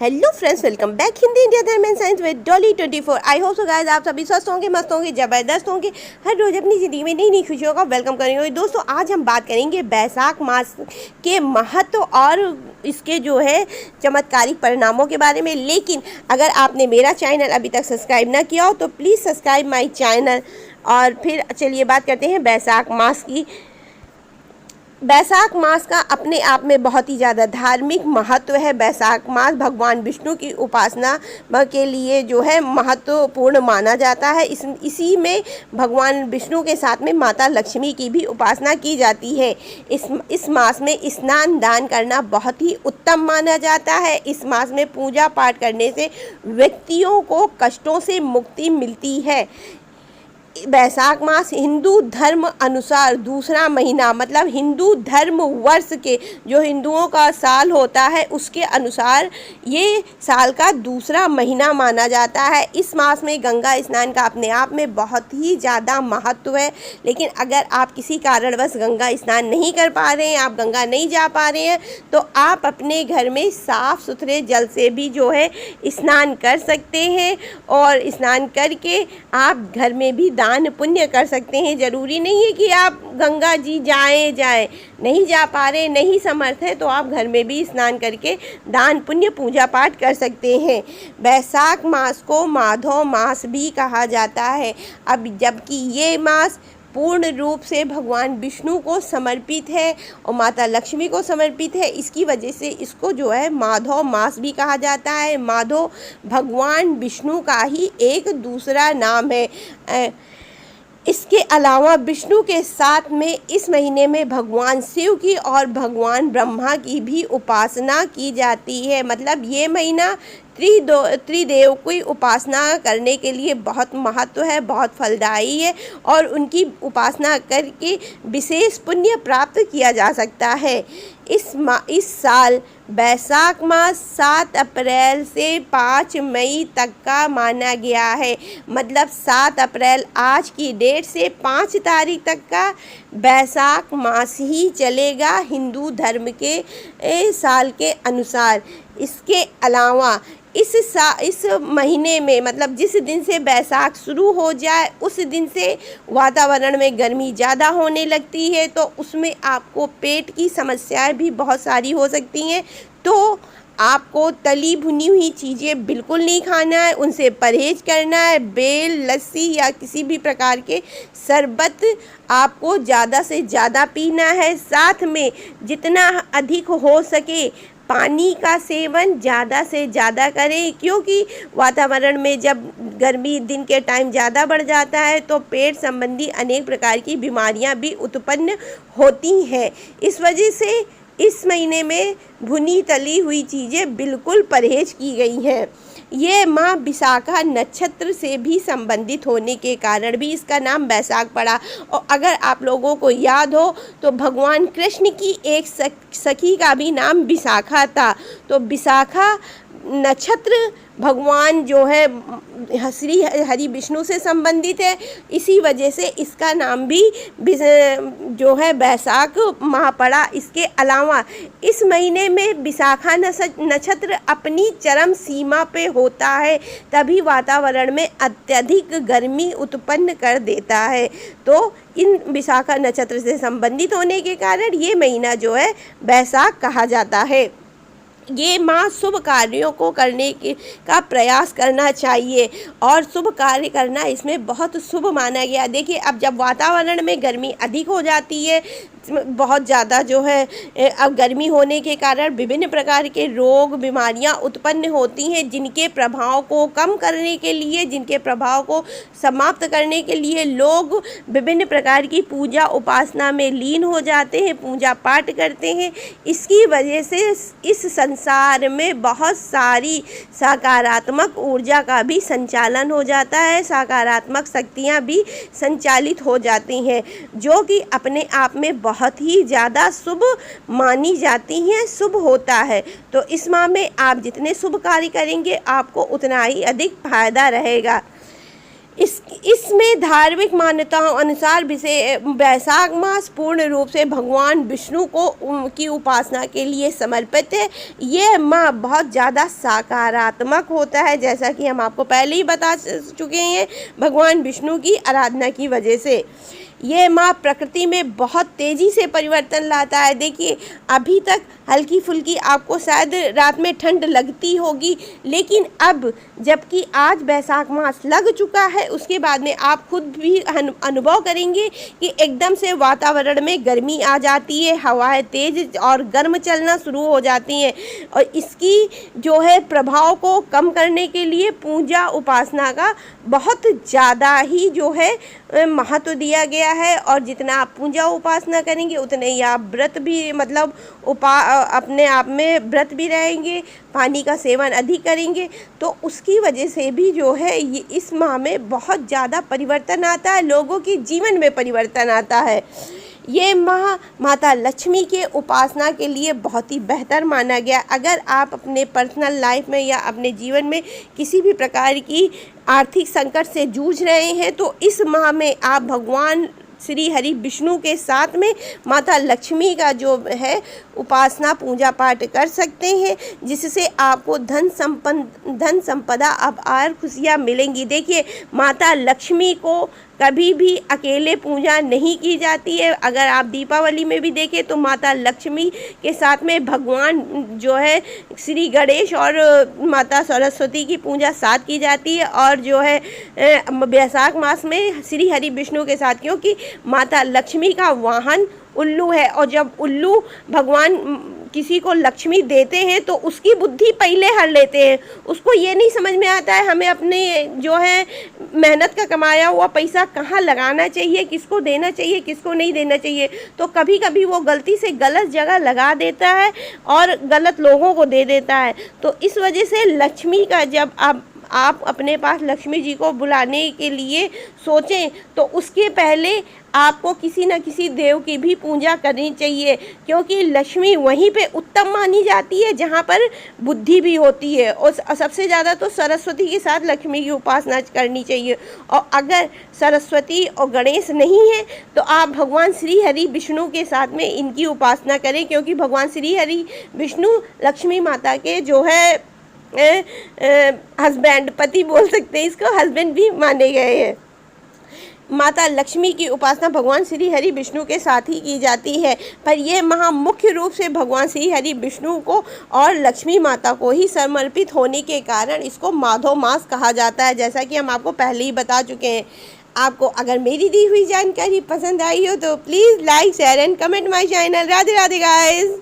Hello friends, welcome back Hindi India dharm and science with Dolly 24। I hope so guys आप सभी स्वस्थ होंगे, मस्त होंगे, ज़बरदस्त होंगे, हर रोज़ अपनी ज़िंदगी में नई नई खुशियों का वेलकम करेंगे। दोस्तों, आज हम बात करेंगे बैसाख मास के महत्व और इसके जो है चमत्कारिक परिणामों के बारे में। लेकिन अगर आपने मेरा चैनल अभी तक सब्सक्राइब ना किया हो तो प्लीज़ सब्सक्राइब माई चैनल। और फिर चलिए बात करते हैं बैसाख मास की। बैसाख मास का अपने आप में बहुत ही ज़्यादा धार्मिक महत्व है। बैसाख मास भगवान विष्णु की उपासना के लिए जो है महत्वपूर्ण माना जाता है। इसी में भगवान विष्णु के साथ में माता लक्ष्मी की भी उपासना की जाती है। इस मास में स्नान दान करना बहुत ही उत्तम माना जाता है। इस मास में पूजा पाठ करने से व्यक्तियों को कष्टों से मुक्ति मिलती है। बैसाख मास हिंदू धर्म अनुसार दूसरा महीना, मतलब हिंदू धर्म वर्ष के जो हिंदुओं का साल होता है उसके अनुसार ये साल का दूसरा महीना माना जाता है। इस मास में गंगा स्नान का अपने आप में बहुत ही ज़्यादा महत्व है। लेकिन अगर आप किसी कारणवश गंगा स्नान नहीं कर पा रहे हैं, आप गंगा नहीं जा पा रहे हैं, तो आप अपने घर में साफ़ सुथरे जल से भी जो है स्नान कर सकते हैं। और स्नान करके आप घर में भी दान पुण्य कर सकते हैं। ज़रूरी नहीं है कि आप गंगा जी जाएं, नहीं जा पा रहे, नहीं समर्थ है, तो आप घर में भी स्नान करके दान पुण्य पूजा पाठ कर सकते हैं। बैसाख मास को माधव मास भी कहा जाता है। अब जबकि ये मास पूर्ण रूप से भगवान विष्णु को समर्पित है और माता लक्ष्मी को समर्पित है, इसकी वजह से इसको जो है माधव मास भी कहा जाता है। माधव भगवान विष्णु का ही एक दूसरा नाम है। इसके अलावा विष्णु के साथ में इस महीने में भगवान शिव की और भगवान ब्रह्मा की भी उपासना की जाती है। मतलब ये महीना त्रिदेव की उपासना करने के लिए बहुत महत्व है, बहुत फलदायी है और उनकी उपासना करके विशेष पुण्य प्राप्त किया जा सकता है। इस साल बैसाख मास 7 अप्रैल से 5 मई तक का माना गया है। मतलब 7 अप्रैल आज की डेट से 5 तारीख तक का बैसाख मास ही चलेगा हिंदू धर्म के साल के अनुसार। इसके अलावा इस महीने में, मतलब जिस दिन से बैसाख शुरू हो जाए उस दिन से वातावरण में गर्मी ज़्यादा होने लगती है, तो उसमें आपको पेट की समस्याएं भी बहुत सारी हो सकती हैं। तो आपको तली भुनी हुई चीज़ें बिल्कुल नहीं खाना है, उनसे परहेज करना है। बेल, लस्सी या किसी भी प्रकार के शरबत आपको ज़्यादा से ज़्यादा पीना है। साथ में जितना अधिक हो सके पानी का सेवन ज़्यादा से ज़्यादा करें, क्योंकि वातावरण में जब गर्मी दिन के टाइम ज़्यादा बढ़ जाता है तो पेट संबंधी अनेक प्रकार की बीमारियां भी उत्पन्न होती हैं। इस वजह से इस महीने में भुनी तली हुई चीज़ें बिल्कुल परहेज की गई हैं। ये माँ विशाखा नक्षत्र से भी संबंधित होने के कारण भी इसका नाम बैसाख पड़ा। और अगर आप लोगों को याद हो तो भगवान कृष्ण की एक सखी का भी नाम विशाखा था। तो विशाखा नक्षत्र भगवान जो है श्री हरि विष्णु से संबंधित है, इसी वजह से इसका नाम भी जो है बैसाख माह पड़ा। इसके अलावा इस महीने में विशाखा नक्षत्र अपनी चरम सीमा पे होता है, तभी वातावरण में अत्यधिक गर्मी उत्पन्न कर देता है। तो इन विशाखा नक्षत्र से संबंधित होने के कारण ये महीना जो है बैसाख कहा जाता है। ये माह शुभ कार्यों को करने का प्रयास करना चाहिए और शुभ कार्य करना इसमें बहुत शुभ माना गया। देखिए, अब जब वातावरण में गर्मी अधिक हो जाती है, बहुत ज़्यादा जो है अब गर्मी होने के कारण विभिन्न प्रकार के रोग बीमारियां उत्पन्न होती हैं, जिनके प्रभाव को कम करने के लिए, जिनके प्रभाव को समाप्त करने के लिए लोग विभिन्न प्रकार की पूजा उपासना में लीन हो जाते हैं, पूजा पाठ करते हैं। इसकी वजह से इस संसार में बहुत सारी सकारात्मक ऊर्जा का भी संचालन हो जाता है, सकारात्मक शक्तियाँ भी संचालित हो जाती हैं, जो कि अपने आप में बहुत ही ज़्यादा शुभ मानी जाती हैं, शुभ होता है। तो इस माह में आप जितने शुभ कार्य करेंगे आपको उतना ही अधिक फायदा रहेगा। इसमें धार्मिक मान्यताओं अनुसार वैशाख मास पूर्ण रूप से भगवान विष्णु को की उपासना के लिए समर्पित है। ये माह बहुत ज़्यादा सकारात्मक होता है, जैसा कि हम आपको पहले ही बता चुके हैं भगवान विष्णु की आराधना की वजह से। ये माह प्रकृति में बहुत तेज़ी से परिवर्तन लाता है। देखिए, अभी तक हल्की फुल्की आपको शायद रात में ठंड लगती होगी, लेकिन अब जबकि आज वैशाख मास लग चुका है, उसके बाद में आप खुद भी अनुभव करेंगे कि एकदम से वातावरण में गर्मी आ जाती है, हवाएं तेज और गर्म चलना शुरू हो जाती हैं। और इसकी जो है प्रभाव को कम करने के लिए पूजा उपासना का बहुत ज़्यादा ही जो है महत्व दिया गया है। और जितना आप पूजा उपासना करेंगे उतने ही आप व्रत भी मतलब अपने आप में व्रत भी रहेंगे, पानी का सेवन अधिक करेंगे, तो उसकी वजह से भी जो है ये इस माह में बहुत ज़्यादा परिवर्तन आता है, लोगों के जीवन में परिवर्तन आता है। ये माह माता लक्ष्मी के उपासना के लिए बहुत ही बेहतर माना गया। अगर आप अपने पर्सनल लाइफ में या अपने जीवन में किसी भी प्रकार की आर्थिक संकट से जूझ रहे हैं, तो इस माह में आप भगवान श्री हरि विष्णु के साथ में माता लक्ष्मी का जो है उपासना पूजा पाठ कर सकते हैं, जिससे आपको धन संपदा अपार खुशियाँ मिलेंगी। देखिए, माता लक्ष्मी को कभी भी अकेले पूजा नहीं की जाती है। अगर आप दीपावली में भी देखें तो माता लक्ष्मी के साथ में भगवान जो है श्री गणेश और माता सरस्वती की पूजा साथ की जाती है। और जो है वैशाख मास में श्री हरि विष्णु के साथ, क्योंकि माता लक्ष्मी का वाहन उल्लू है, और जब उल्लू भगवान किसी को लक्ष्मी देते हैं तो उसकी बुद्धि पहले हर लेते हैं। उसको ये नहीं समझ में आता है हमें अपने जो है मेहनत का कमाया हुआ पैसा कहाँ लगाना चाहिए, किसको देना चाहिए, किसको नहीं देना चाहिए। तो कभी कभी वो गलती से गलत जगह लगा देता है और गलत लोगों को दे देता है। तो इस वजह से लक्ष्मी का जब आप अपने पास लक्ष्मी जी को बुलाने के लिए सोचें तो उसके पहले आपको किसी न किसी देव की भी पूजा करनी चाहिए, क्योंकि लक्ष्मी वहीं पे उत्तम मानी जाती है जहाँ पर बुद्धि भी होती है। और सबसे ज़्यादा तो सरस्वती के साथ लक्ष्मी की उपासना करनी चाहिए। और अगर सरस्वती और गणेश नहीं है तो आप भगवान श्री हरि विष्णु के साथ में इनकी उपासना करें, क्योंकि भगवान श्री हरि विष्णु लक्ष्मी माता के जो है हस्बैंड, पति बोल सकते हैं इसको, हस्बैंड भी माने गए हैं। माता लक्ष्मी की उपासना भगवान श्री हरि विष्णु के साथ ही की जाती है, पर यह माह मुख्य रूप से भगवान श्री हरि विष्णु को और लक्ष्मी माता को ही समर्पित होने के कारण इसको माधव मास कहा जाता है, जैसा कि हम आपको पहले ही बता चुके हैं। आपको अगर मेरी दी हुई जानकारी पसंद आई हो तो please like share and comment my channel. Radhe Radhe guys.